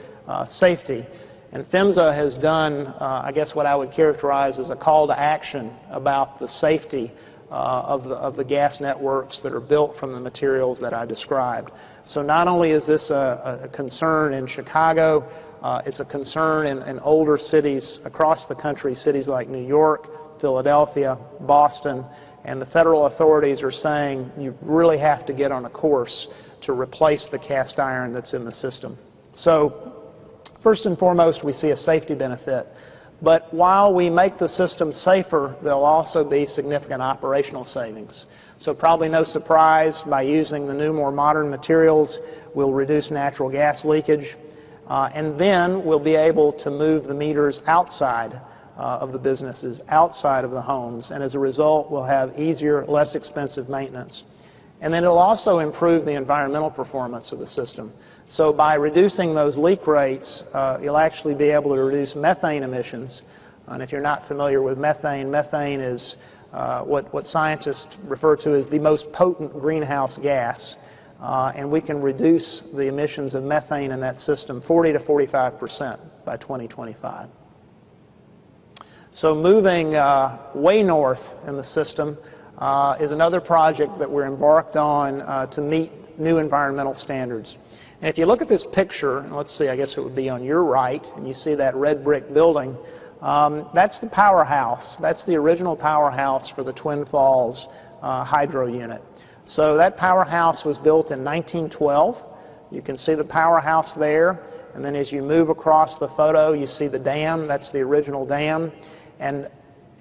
safety. And PHMSA has done, I guess what I would characterize as a call to action about the safety of the gas networks that are built from the materials that I described. So not only is this a concern in Chicago, it's a concern in older cities across the country, cities like New York, Philadelphia, Boston, and the federal authorities are saying you really have to get on a course to replace the cast iron that's in the system. So first and foremost, we see a safety benefit. But while we make the system safer, there'll also be significant operational savings. So probably no surprise, by using the new, more modern materials, we'll reduce natural gas leakage. And then we'll be able to move the meters outside of the businesses, outside of the homes. And as a result, we'll have easier, less expensive maintenance. And then it'll also improve the environmental performance of the system. So by reducing those leak rates, you'll actually be able to reduce methane emissions. And if you're not familiar with methane, methane is what scientists refer to as the most potent greenhouse gas. And we can reduce the emissions of methane in that system 40 to 45% by 2025. So moving way north in the system is another project that we're embarked on to meet new environmental standards. And if you look at this picture, and let's see, I guess it would be on your right, and you see that red brick building, that's the powerhouse. That's the original powerhouse for the Twin Falls hydro unit. So that powerhouse was built in 1912. You can see the powerhouse there, and then as you move across the photo, you see the dam. That's the original dam. And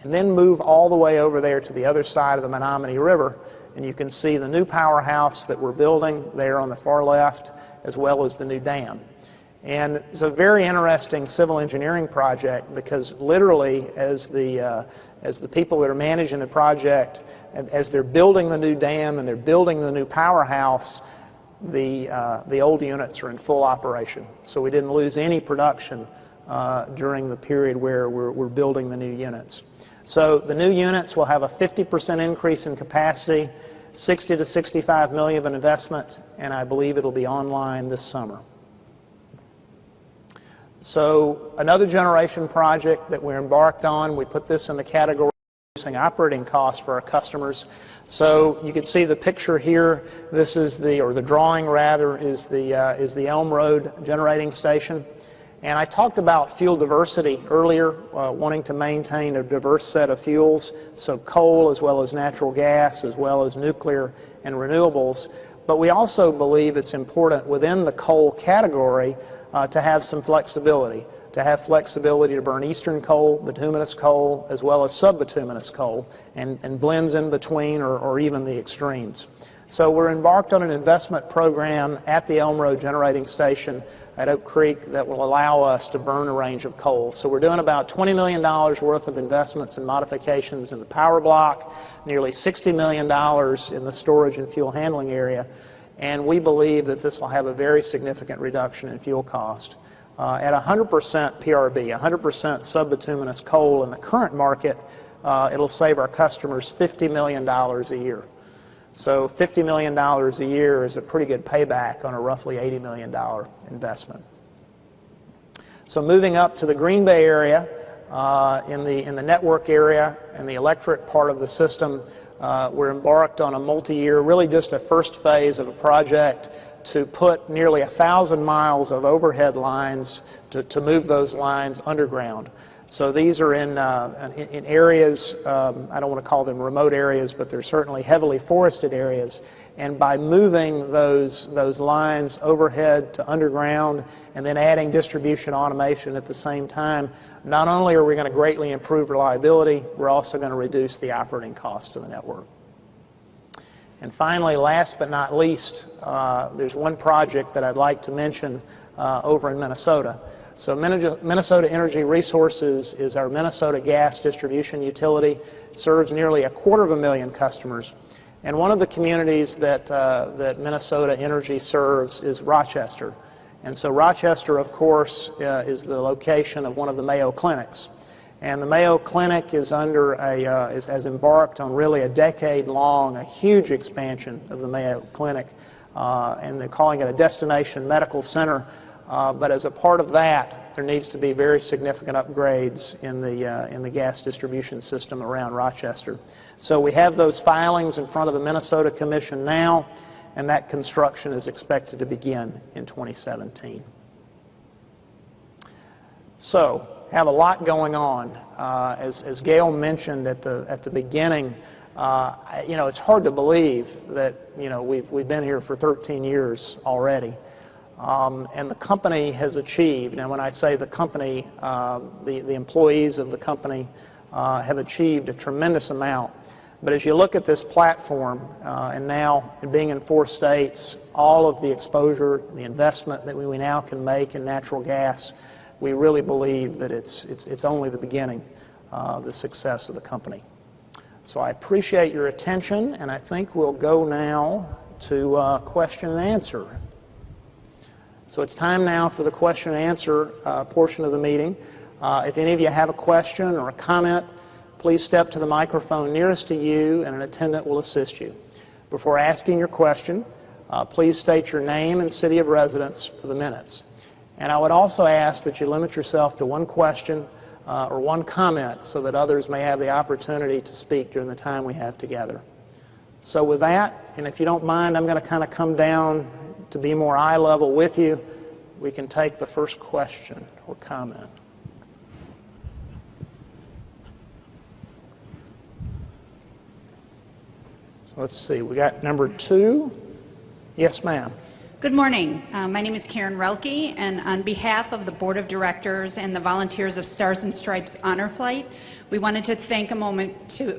then move all the way over there to the other side of the Menominee River, and you can see the new powerhouse that we're building there on the far left, as well as the new dam. And it's a very interesting civil engineering project, because literally as the people that are managing the project, as they're building the new dam and they're building the new powerhouse, the old units are in full operation. So we didn't lose any production during the period where we're building the new units. So the new units will have a 50% increase in capacity, 60 to 65 million of an investment, and I believe it'll be online this summer. So another generation project that we're embarked on, we put this in the category of reducing operating costs for our customers. So you can see the picture here. This is the drawing rather, is the Elm Road generating station. And I talked about fuel diversity earlier, wanting to maintain a diverse set of fuels, so coal as well as natural gas, as well as nuclear and renewables. But we also believe it's important within the coal category to have some flexibility, to burn eastern coal, bituminous coal, as well as subbituminous coal, and blends in between or even the extremes. So we're embarked on an investment program at the Elm Road generating station at Oak Creek that will allow us to burn a range of coal. So we're doing about $20 million worth of investments and modifications in the power block, nearly $60 million in the storage and fuel handling area, and we believe that this will have a very significant reduction in fuel cost. At 100% PRB, 100% subbituminous coal in the current market, it'll save our customers $50 million a year. So $50 million a year is a pretty good payback on a roughly $80 million investment. So moving up to the Green Bay area, in the network area and the electric part of the system, we're embarked on a multi-year, really just a first phase of a project to put nearly 1,000 miles of overhead lines to move those lines underground. So these are in areas, I don't want to call them remote areas, but they're certainly heavily forested areas. And by moving those lines overhead to underground and then adding distribution automation at the same time, not only are we going to greatly improve reliability, we're also going to reduce the operating cost of the network. And finally, last but not least, there's one project that I'd like to mention over in Minnesota. So Minnesota Energy Resources is our Minnesota gas distribution utility. It serves nearly 250,000 customers. And one of the communities that Minnesota Energy serves is Rochester. And so Rochester, of course, is the location of one of the Mayo Clinics. And the Mayo Clinic is has embarked on really a decade-long, a huge expansion of the Mayo Clinic. And they're calling it a destination medical center. But as a part of that, there needs to be very significant upgrades in the gas distribution system around Rochester. So we have those filings in front of the Minnesota Commission now, and that construction is expected to begin in 2017. So, have a lot going on. As Gail mentioned at the beginning, it's hard to believe that we've been here for 13 years already, and the company has achieved. Now, when I say the company, the employees of the company have achieved a tremendous amount. But as you look at this platform, and now being in 4 states, all of the exposure, the investment that we now can make in natural gas, we really believe that it's only the beginning of the success of the company. So I appreciate your attention, and I think we'll go now to question and answer. So it's time now for the question and answer portion of the meeting. If any of you have a question or a comment, please step to the microphone nearest to you, and an attendant will assist you. Before asking your question, please state your name and city of residence for the minutes. And I would also ask that you limit yourself to one question or one comment so that others may have the opportunity to speak during the time we have together. So with that, and if you don't mind, I'm going to kind of come down to be more eye level with you. We can take the first question or comment. So let's see, we got number 2. Yes, ma'am. Good morning. My name is Karen Relke, and on behalf of the Board of Directors and the volunteers of Stars and Stripes Honor Flight, we wanted to take a moment to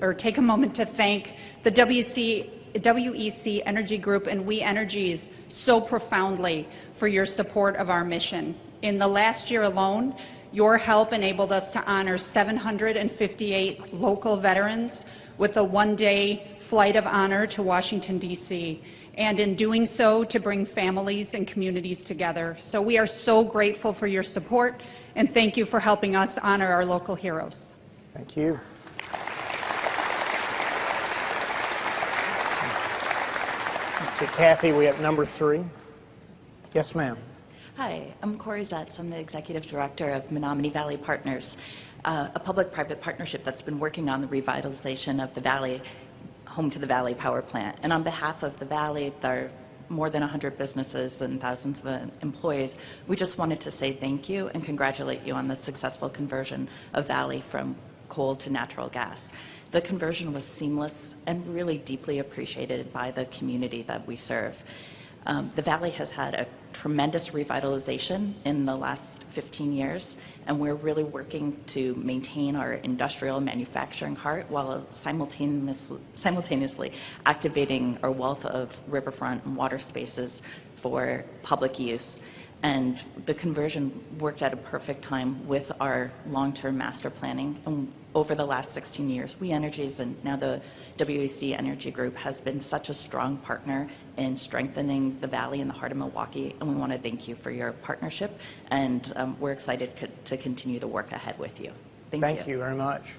thank the WEC Energy Group and We Energies so profoundly for your support of our mission. In the last year alone, your help enabled us to honor 758 local veterans with a one-day flight of honor to Washington, D.C., and in doing so, to bring families and communities together. So we are so grateful for your support, and thank you for helping us honor our local heroes. Thank you. Let's see, Kathy, we have number 3. Yes, ma'am. Hi, I'm Corey Zetz. I'm the Executive Director of Menominee Valley Partners, a public-private partnership that's been working on the revitalization of the Valley, home to the Valley Power Plant. And on behalf of the Valley, there are more than 100 businesses and thousands of employees, we just wanted to say thank you and congratulate you on the successful conversion of Valley from coal to natural gas. The conversion was seamless and really deeply appreciated by the community that we serve. The Valley has had a tremendous revitalization in the last 15 years, and we're really working to maintain our industrial manufacturing heart while simultaneously activating our wealth of riverfront and water spaces for public use. And the conversion worked at a perfect time with our long-term master planning. And over the last 16 years, We Energies and now the WEC Energy Group has been such a strong partner in strengthening the Valley in the heart of Milwaukee, and we want to thank you for your partnership, and we're excited to continue the work ahead with you. Thank you very much.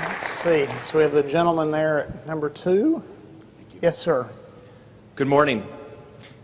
Let's see, so we have the gentleman there at number 2. Yes, sir. Good morning.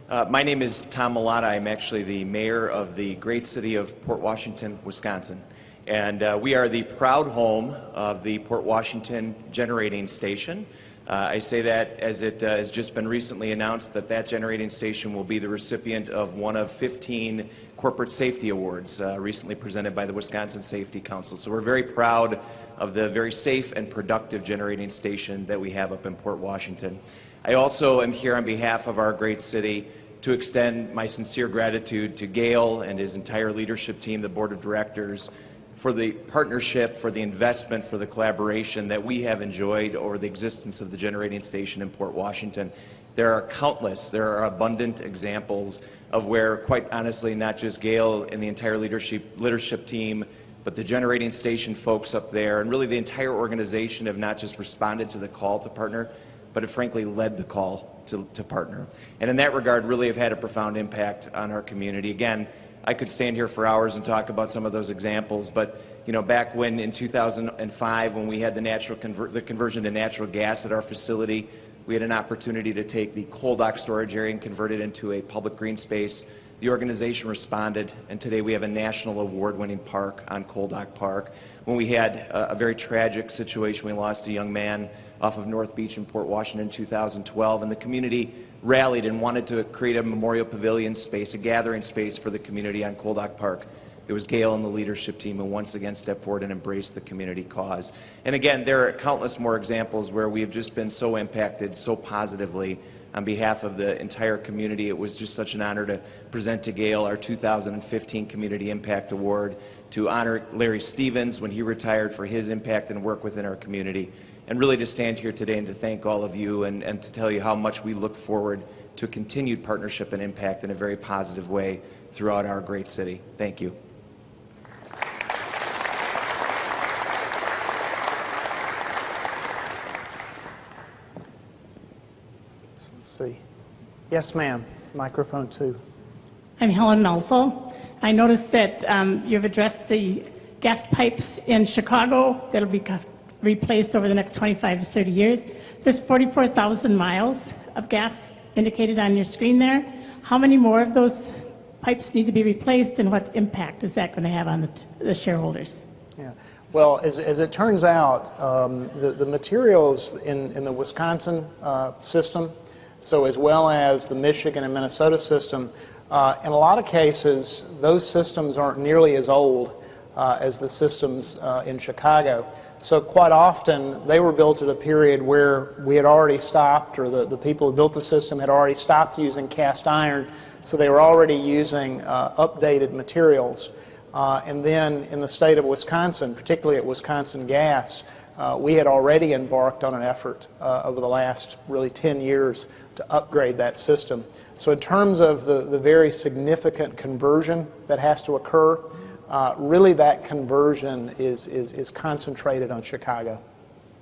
My name is Tom Mulata. I'm actually the mayor of the great city of Port Washington, Wisconsin. And we are the proud home of the Port Washington Generating Station. I say that as it has just been recently announced that that generating station will be the recipient of one of 15 corporate safety awards recently presented by the Wisconsin Safety Council. So we're very proud of the very safe and productive generating station that we have up in Port Washington. I also am here on behalf of our great city to extend my sincere gratitude to Gail and his entire leadership team, the board of directors, for the partnership, for the investment, for the collaboration that we have enjoyed over the existence of the generating station in Port Washington. There are countless, there are abundant examples of where, quite honestly, not just Gail and the entire leadership team, but the generating station folks up there, and really the entire organization have not just responded to the call to partner, but have frankly led the call to partner. And in that regard, really have had a profound impact on our community. Again, I could stand here for hours and talk about some of those examples, but back when in 2005, when we had the conversion to natural gas at our facility, we had an opportunity to take the coal dock storage area and convert it into a public green space. The organization responded, and today we have a national award-winning park on Coal Dock Park. When we had a very tragic situation, we lost a young man off of North Beach in Port Washington in 2012, and the community rallied and wanted to create a memorial pavilion space, a gathering space for the community on Coal Dock Park. It was Gail and the leadership team who once again stepped forward and embraced the community cause. And again, there are countless more examples where we have just been so impacted so positively on behalf of the entire community. It was just such an honor to present to Gail our 2015 Community Impact Award, to honor Larry Stevens when he retired for his impact and work within our community, and really to stand here today and to thank all of you and to tell you how much we look forward to continued partnership and impact in a very positive way throughout our great city. Thank you. Let's see. Yes, ma'am. Microphone 2. I'm Helen Melzel. I noticed that you've addressed the gas pipes in Chicago that'll be replaced over the next 25 to 30 years. There's 44,000 miles of gas indicated on your screen there. How many more of those pipes need to be replaced, and what impact is that going to have on the shareholders? Yeah. Well, as it turns out, the materials in the Wisconsin system, so as well as the Michigan and Minnesota system, in a lot of cases, those systems aren't nearly as old as the systems in Chicago. So quite often, they were built at a period where we had already stopped, or the people who built the system had already stopped using cast iron, so they were already using updated materials. And then in the state of Wisconsin, particularly at Wisconsin Gas, we had already embarked on an effort over the last really 10 years to upgrade that system. So in terms of the very significant conversion that has to occur, really that conversion is concentrated on Chicago.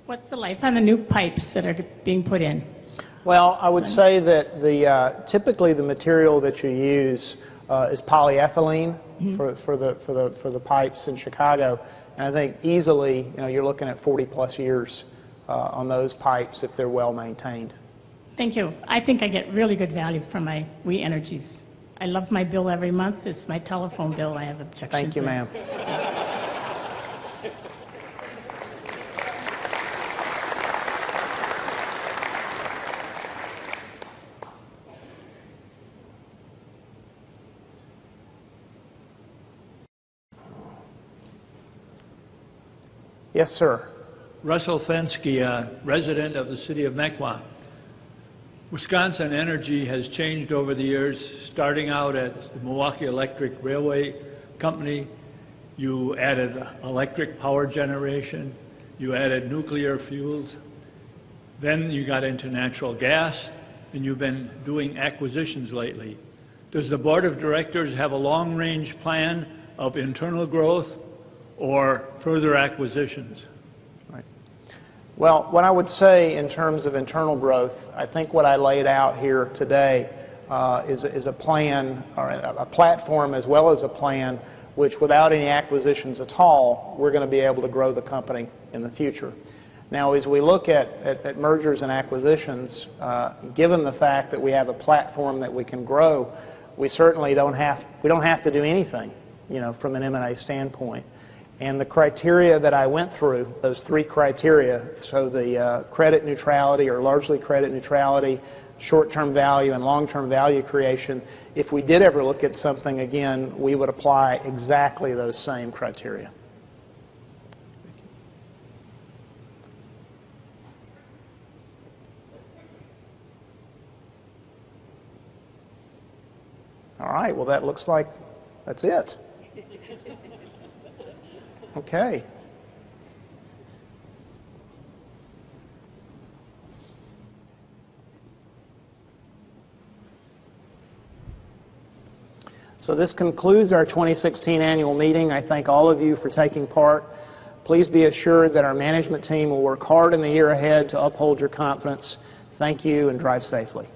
What's the life on the new pipes that are being put in? Well, I would say that typically the material that you use is polyethylene for the pipes in Chicago, and I think easily you're looking at 40+ years on those pipes if they're well maintained. Thank you. I think I get really good value from my WE Energies. I love my bill every month. It's my telephone bill I have objections Thank you, with. ma'am. Yes, sir. Russell Fensky, a resident of the city of Mequon. Wisconsin Energy has changed over the years, starting out as the Milwaukee Electric Railway Company. You added electric power generation, you added nuclear fuels, then you got into natural gas, and you've been doing acquisitions lately. Does the board of directors have a long-range plan of internal growth or further acquisitions? Well, what I would say in terms of internal growth, I think what I laid out here today is a plan, or a platform as well as a plan, which without any acquisitions at all, we're going to be able to grow the company in the future. Now, as we look at mergers and acquisitions, given the fact that we have a platform that we can grow, we certainly don't have to do anything, from an M&A standpoint. And the criteria that I went through, those 3 criteria, so the credit neutrality or largely credit neutrality, short-term value and long-term value creation, if we did ever look at something again, we would apply exactly those same criteria. All right, well, that looks like that's it. Okay. So this concludes our 2016 annual meeting. I thank all of you for taking part. Please be assured that our management team will work hard in the year ahead to uphold your confidence. Thank you, and drive safely.